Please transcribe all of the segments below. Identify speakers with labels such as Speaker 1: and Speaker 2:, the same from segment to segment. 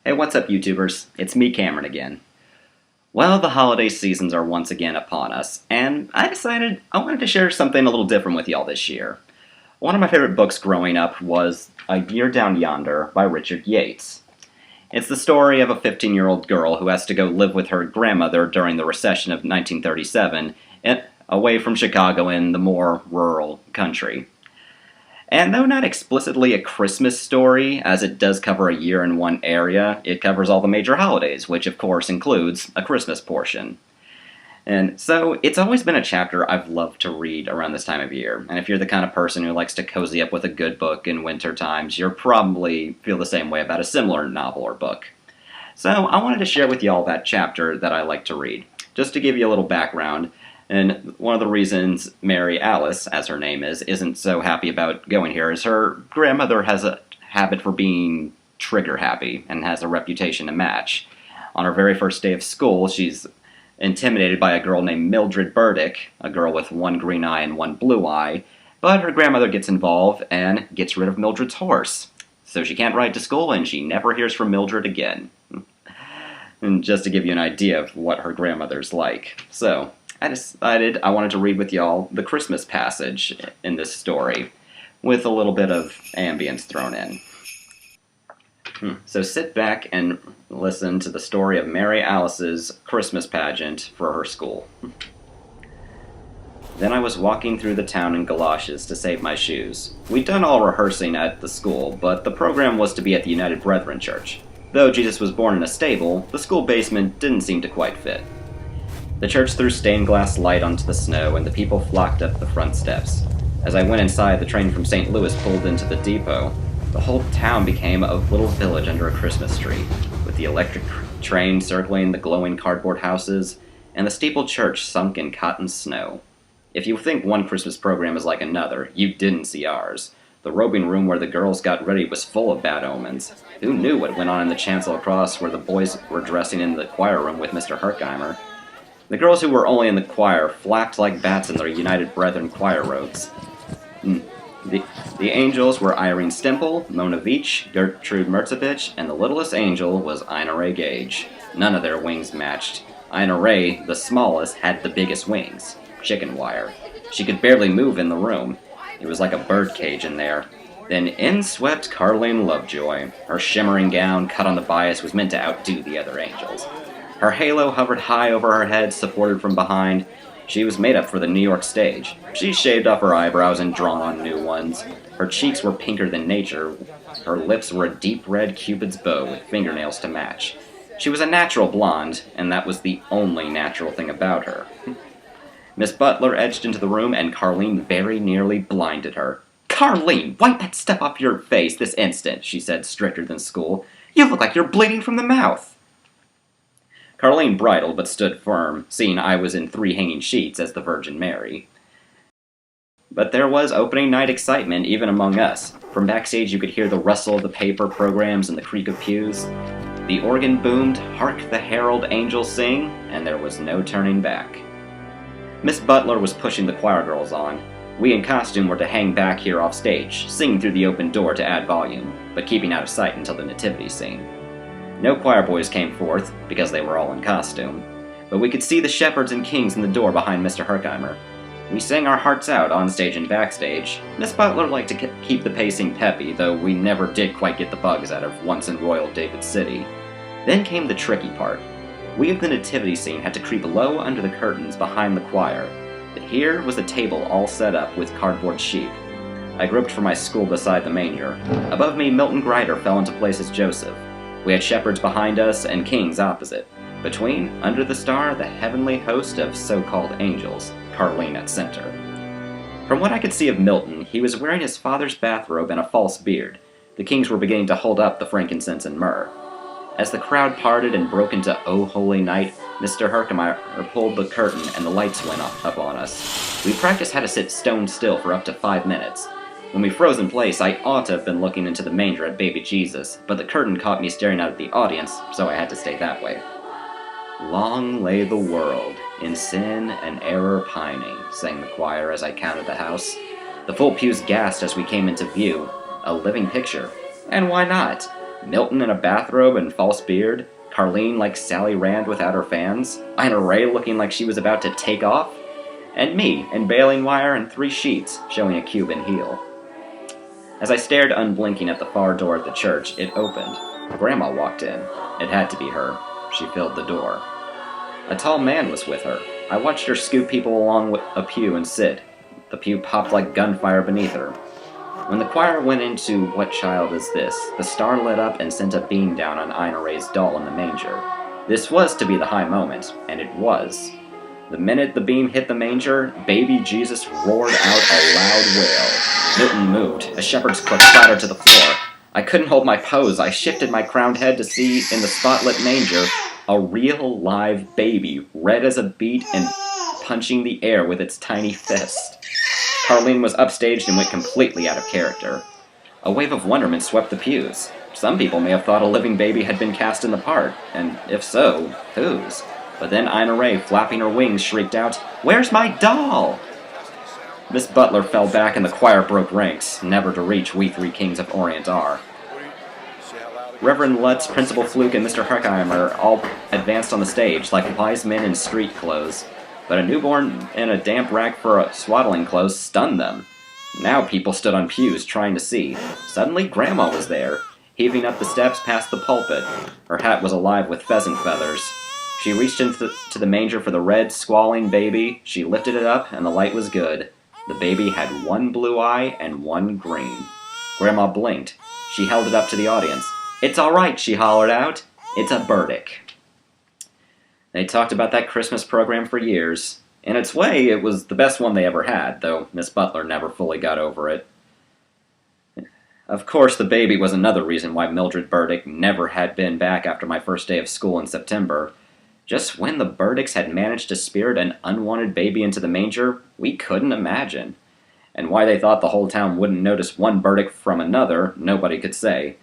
Speaker 1: Hey, what's up, YouTubers? It's me, Cameron, again. Well, the holiday seasons are once again upon us, and I decided I wanted to share something a little different with y'all this year. One of my favorite books growing up was A Year Down Yonder by Richard Yates. It's the story of a 15-year-old girl who has to go live with her grandmother during the recession of 1937, away from Chicago in the more rural country. And though not explicitly a Christmas story, as it does cover a year in one area, it covers all the major holidays, which of course includes a Christmas portion. And so, it's always been a chapter I've loved to read around this time of year. And if you're the kind of person who likes to cozy up with a good book in winter times, you'll probably feel the same way about a similar novel or book. So, I wanted to share with y'all that chapter that I like to read. Just to give you a little background, and one of the reasons Mary Alice, as her name is, isn't so happy about going here is her grandmother has a habit for being trigger happy and has a reputation to match. On her very first day of school, she's intimidated by a girl named Mildred Burdick, a girl with one green eye and one blue eye, but her grandmother gets involved and gets rid of Mildred's horse. So she can't ride to school and she never hears from Mildred again. And just to give you an idea of what her grandmother's like. So, I decided I wanted to read with y'all the Christmas passage in this story, with a little bit of ambience thrown in. So sit back and listen to the story of Mary Alice's Christmas pageant for her school. Then I was walking through the town in galoshes to save my shoes. We'd done all rehearsing at the school, but the program was to be at the United Brethren Church. Though Jesus was born in a stable, the school basement didn't seem to quite fit. The church threw stained glass light onto the snow, and the people flocked up the front steps. As I went inside, the train from St. Louis pulled into the depot. The whole town became a little village under a Christmas tree, with the electric train circling the glowing cardboard houses, and the steepled church sunk in cotton snow. If you think one Christmas program is like another, you didn't see ours. The robing room where the girls got ready was full of bad omens. Who knew what went on in the chancel across where the boys were dressing in the choir room with Mr. Herkheimer? The girls who were only in the choir flapped like bats in their United Brethren choir robes. The angels were Irene Stemple, Mona Veach, Gertrude Mertzevich, and the littlest angel was Ina Ray Gage. None of their wings matched. Ina Ray, the smallest, had the biggest wings. Chicken wire. She could barely move in the room. It was like a bird cage in there. Then in swept Carleen Lovejoy. Her shimmering gown, cut on the bias, was meant to outdo the other angels. Her halo hovered high over her head, supported from behind. She was made up for the New York stage. She shaved off her eyebrows and drawn on new ones. Her cheeks were pinker than nature. Her lips were a deep red Cupid's bow with fingernails to match. She was a natural blonde, and that was the only natural thing about her. Miss Butler edged into the room, and Carleen very nearly blinded her. "Carleen, wipe that stuff off your face this instant," she said, stricter than school. "You look like you're bleeding from the mouth." Carleen bridled but stood firm, seeing I was in 3 hanging sheets as the Virgin Mary. But there was opening night excitement even among us. From backstage you could hear the rustle of the paper programs and the creak of pews. The organ boomed, "Hark the herald angels sing," and there was no turning back. Miss Butler was pushing the choir girls on. We in costume were to hang back here off stage, singing through the open door to add volume, but keeping out of sight until the nativity scene. No choir boys came forth, because they were all in costume, but we could see the shepherds and kings in the door behind Mr. Herkheimer. We sang our hearts out on stage and backstage. Miss Butler liked to keep the pacing peppy, though we never did quite get the bugs out of Once in Royal David City. Then came the tricky part. We of the nativity scene had to creep low under the curtains behind the choir, but here was a table all set up with cardboard sheep. I groped for my stool beside the manger. Above me, Milton Grider fell into place as Joseph. We had shepherds behind us and kings opposite. Between, under the star, the heavenly host of so-called angels, Carleen at center. From what I could see of Milton, he was wearing his father's bathrobe and a false beard. The kings were beginning to hold up the frankincense and myrrh. As the crowd parted and broke into "O Holy Night," Mr. Herkheimer pulled the curtain and the lights went up on us. We practiced how to sit stone still for up to 5 minutes. When we froze in place, I ought to have been looking into the manger at baby Jesus, but the curtain caught me staring out at the audience, so I had to stay that way. "Long lay the world, in sin and error pining," sang the choir as I counted the house. The full pews gasped as we came into view. A living picture. And why not? Milton in a bathrobe and false beard, Carlene like Sally Rand without her fans, Ina Ray looking like she was about to take off, and me in baling wire and 3 sheets showing a Cuban heel. As I stared unblinking at the far door of the church, it opened. Grandma walked in. It had to be her. She filled the door. A tall man was with her. I watched her scoop people along a pew and sit. The pew popped like gunfire beneath her. When the choir went into What Child Is This?, the star lit up and sent a beam down on Ina Ray's doll in the manger. This was to be the high moment, and it was. The minute the beam hit the manger, baby Jesus roared out a loud wail. Milton moved. A shepherd's crook clattered to the floor. I couldn't hold my pose. I shifted my crowned head to see, in the spotlit manger, a real live baby, red as a beet and punching the air with its tiny fist. Carlene was upstaged and went completely out of character. A wave of wonderment swept the pews. Some people may have thought a living baby had been cast in the part, and if so, whose? But then Ina Ray, flapping her wings, shrieked out, "Where's my doll?" Miss Butler fell back and the choir broke ranks, never to reach We Three Kings of Orient are. Reverend Lutz, Principal Fluke, and Mr. Herkheimer all advanced on the stage like wise men in street clothes. But a newborn in a damp rag for a swaddling clothes stunned them. Now people stood on pews trying to see. Suddenly Grandma was there, heaving up the steps past the pulpit. Her hat was alive with pheasant feathers. She reached into the manger for the red, squalling baby. She lifted it up, and the light was good. The baby had 1 blue eye and 1 green. Grandma blinked. She held it up to the audience. "It's all right," she hollered out. "It's a burdick." They talked about that Christmas program for years. In its way, it was the best one they ever had, though Miss Butler never fully got over it. Of course, the baby was another reason why Mildred Burdick never had been back after my first day of school in September. Just when the Burdicks had managed to spirit an unwanted baby into the manger, we couldn't imagine. And why they thought the whole town wouldn't notice one Burdick from another, nobody could say.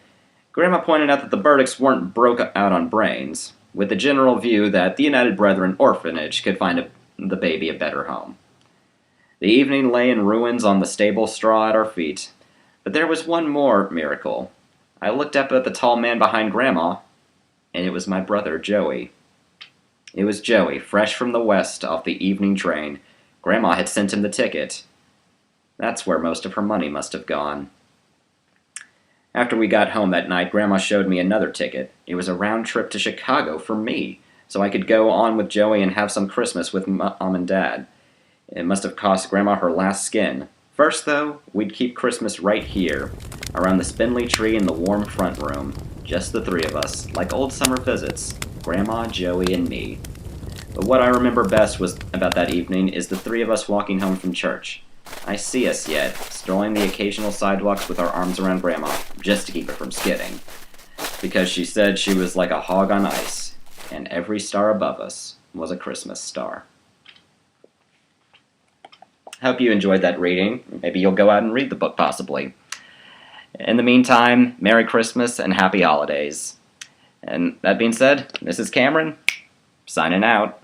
Speaker 1: Grandma pointed out that the Burdicks weren't broke out on brains, with the general view that the United Brethren orphanage could find the baby a better home. The evening lay in ruins on the stable straw at our feet, but there was one more miracle. I looked up at the tall man behind Grandma, and it was my brother Joey. It was Joey, fresh from the west off the evening train. Grandma had sent him the ticket. That's where most of her money must have gone. After we got home that night, Grandma showed me another ticket. It was a round trip to Chicago for me, so I could go on with Joey and have some Christmas with Mom and Dad. It must have cost Grandma her last skin. First, though, we'd keep Christmas right here, around the spindly tree in the warm front room. Just the 3 of us, like old summer visits. Grandma, Joey, and me. But what I remember best about that evening is the 3 of us walking home from church. I see us yet, strolling the occasional sidewalks with our arms around Grandma, just to keep her from skidding. Because she said she was like a hog on ice, and every star above us was a Christmas star. Hope you enjoyed that reading. Maybe you'll go out and read the book, possibly. In the meantime, Merry Christmas and Happy Holidays. And that being said, this is Cameron, signing out.